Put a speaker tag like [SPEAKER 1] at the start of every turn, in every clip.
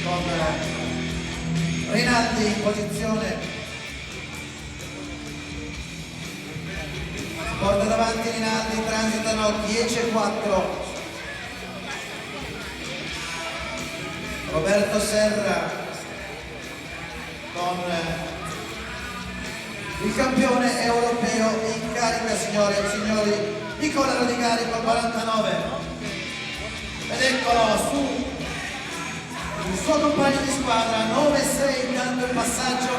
[SPEAKER 1] con Rinaldi in posizione, porta davanti Rinaldi, transitano 10-4. Roberto Serra con il campione europeo in carica, signore e signori, Nicola Rodigari con 49. Ed eccolo su il suo compagno di squadra 9-6, intanto il passaggio.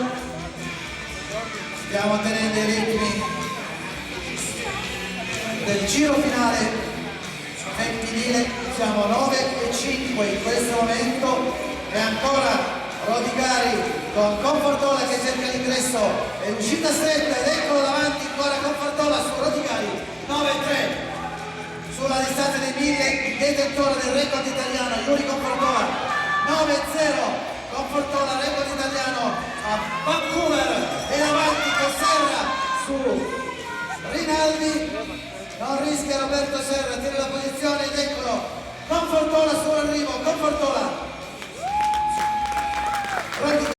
[SPEAKER 1] Stiamo tenendo i ritmi del giro finale femminile, siamo 9-5 in questo momento, e ancora Rodigari con Confortola che cerca l'ingresso, è uscita stretta ed eccolo davanti ancora Confortola su Rodigari, 9-3 sulla distanza dei 1000, il detentore del record italiano Yuri Confortola, 9-0 Confortola, record italiano a Vancouver, e davanti con Serra su Rinaldi. Non rischia Roberto Serra, tiene la posizione ed eccolo Confortola sull'arrivo, Confortola